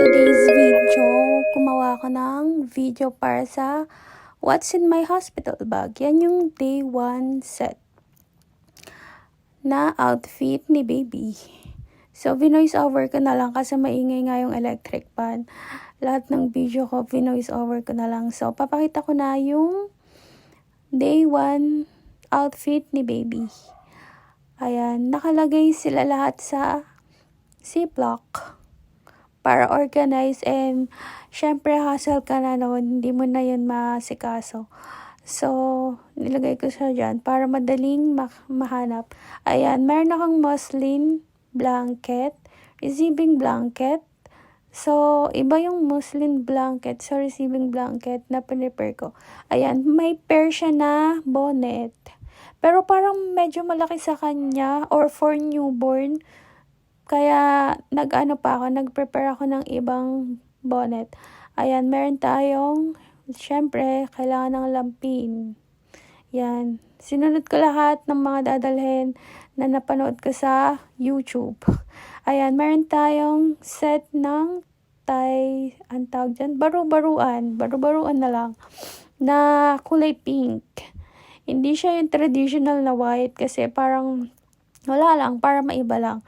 today's video, gumawa ko ng video para sa What's in my hospital bag. Yan yung day 1 set na outfit ni baby. So, vinoise over ko na lang kasi maingay nga yung electric fan. Lahat ng video ko, vinoise over ko na lang. So, papakita ko na yung day 1 outfit ni baby. Ayan, nakalagay sila lahat sa Ziploc para organize, and syempre hassle ka na noon, hindi mo na yun masikaso. So, nilagay ko siya dyan para madaling mahanap. Ayan, meron akong muslin blanket, receiving blanket. So, iba yung muslin blanket sa receiving blanket na pinrepare ko. Ayan, may pair siya na bonnet. Pero parang medyo malaki sa kanya or for newborn. Kaya nag-prepare ako ng ibang bonnet. Ayan, meron tayong, syempre, kailangan ng lampin. Yan. Sinunod ko lahat ng mga dadalhin na napanood ko sa YouTube. Ayan, meron tayong set ng ang tawag dyan, baru-baruan na lang, na kulay pink. Hindi siya yung traditional na white kasi parang wala lang, para maiba lang.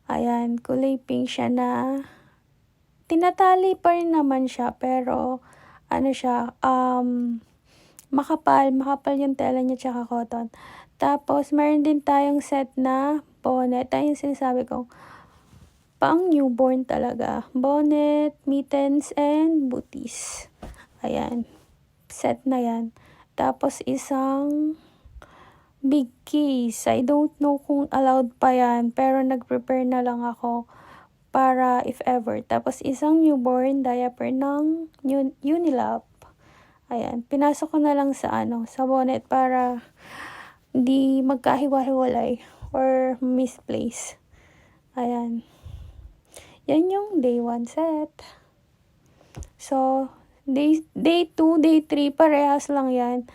Ayan, kulay pink siya na tinatali pa rin naman siya, pero ano siya, makapal yung tela niya tsaka cotton. Tapos, meron din tayong set na bonnet. Ayun yung sinasabi ko, pang newborn talaga. Bonnet, mittens, and booties. Ayan, set na yan. Tapos, isang big case. I don't know kung allowed pa yan, pero nag-prepare na lang ako para if ever. Tapos, isang newborn diaper ng Unilab. Ayan, pinasok ko na lang sa sa bonnet para hindi magkahiwa-hiwalay or misplace. Ayan. Yan yung day 1 set. So, day 2, day 3, parehas lang yan.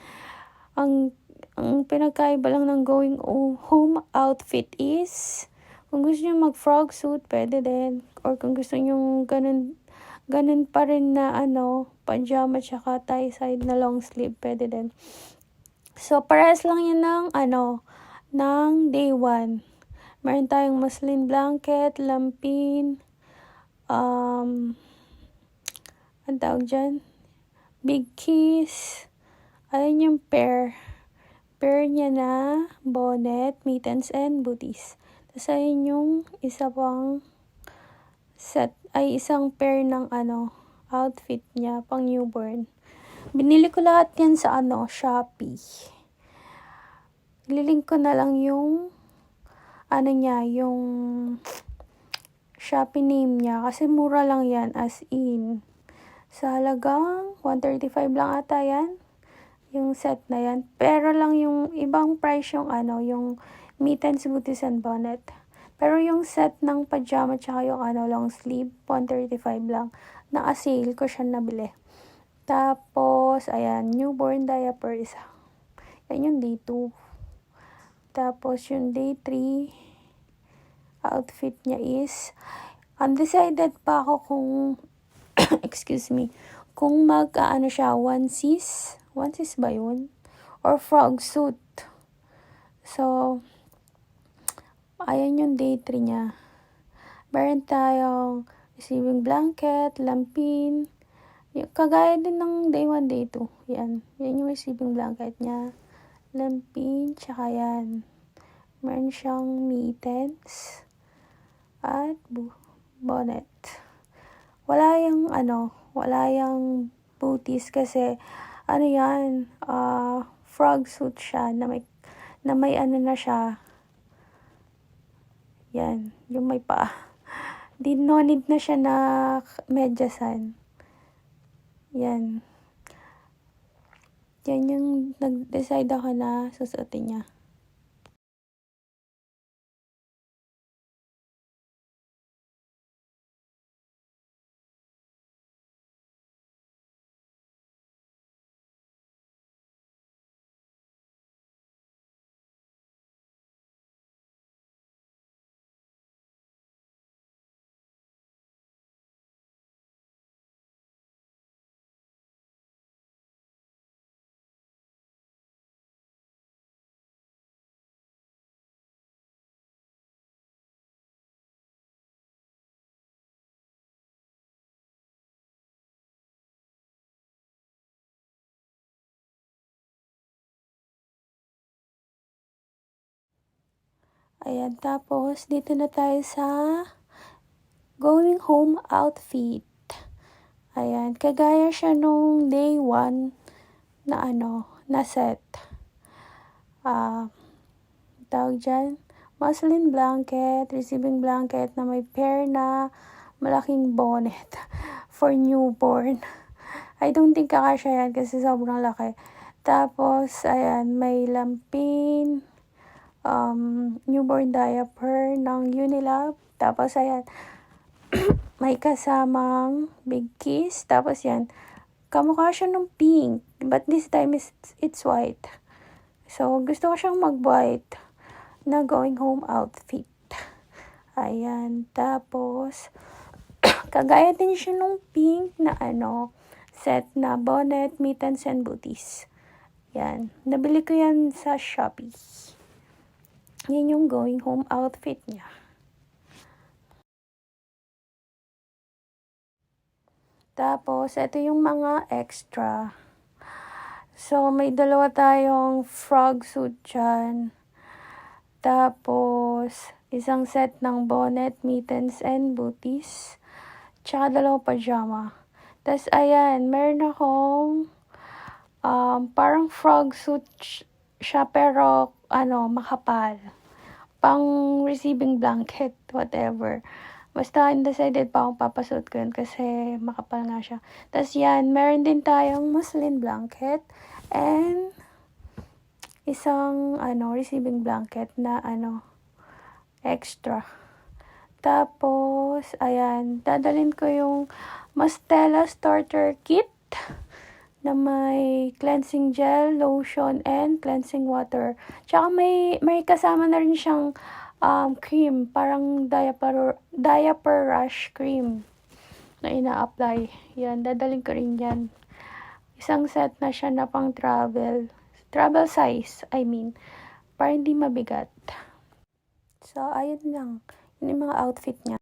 Ang pinagkaiba lang ng going home outfit is, kung gusto nyo mag-frog suit, pwede din. Or kung gusto nyo ganun pa rin na pajama tsaka tie-side na long sleeve, pwede din. So, parehas lang yan ng day 1. Meron tayong muslin blanket, lampin, ang tawag dyan, big kiss. Ayan yung pair niya na bonnet, mittens, and booties. Tapos ayun yung isa pang set, ay isang pair ng outfit niya pang newborn. Binili ko lahat yan sa Shopee. Ililink ko na lang yung yung Shopee name niya kasi mura lang yan, as in. Sa halagang 135 lang ata yan, yung set na yan. Pero lang yung ibang price yung yung mittens, booties, and bonnet. Pero yung set ng pajama tsaka yung long sleeve, 135 lang. Naka-sale ko siya nabili. Tapos, ayan, newborn diaper isa. Yan yung day 2. Tapos, yung day 3, outfit niya is, undecided pa ako kung, excuse me, kung siya, onesies ba yun? Or frog suit. So, ayan yung day 3 niya. Meron tayong receiving blanket, lampin, kagaya din ng day 1, day 2. Yan yung receiving blanket niya. Lampin, tsaka yan. Meron siyang mittens at bonnet. Wala yung booties kasi yan, frog suit siya na may na siya. Yan, yung may paa. No need na siya na medyasan. Yan. Yan yung nag-decide ako na susuotin niya. Ayan, tapos dito na tayo sa going home outfit. Ayan, kagaya siya nung day 1 na na set. Tawag dyan, muslin blanket, receiving blanket na may pair na malaking bonnet for newborn. I don't think kakasya yan kasi sobrang laki. Tapos, ayan, may lampin, newborn diaper ng Unilab. Tapos, ayan, may kasamang big kiss. Tapos, yan, kamukha siya ng pink. But this time, it's white. So, gusto ko siyang mag-white na going home outfit. Ayan, tapos, kagaya din siya nung pink na set na bonnet, mittens, and booties. Yan, nabili ko yan sa Shopee. Yan yung going home outfit niya. Tapos, ito yung mga extra. So, may dalawa tayong frog suit dyan. Tapos, isang set ng bonnet, mittens, and booties. Tsaka dalawang pajama. Tapos, ayan, meron akong parang frog suit siya pero, makapal. Pang receiving blanket, whatever. Basta undecided pa akong papasuot ko yun kasi makapal nga siya. Tapos yan, meron din tayong muslin blanket and isang receiving blanket na extra. Tapos, ayan, dadalhin ko yung Mastella starter kit na may cleansing gel, lotion, and cleansing water. Tsaka may kasama na rin siyang cream, parang diaper rash cream na ina-apply. Yan, dadalhin ko rin yan. Isang set na siya na pang travel size, para hindi mabigat. So, ayun lang. Yun yung mga outfit niya.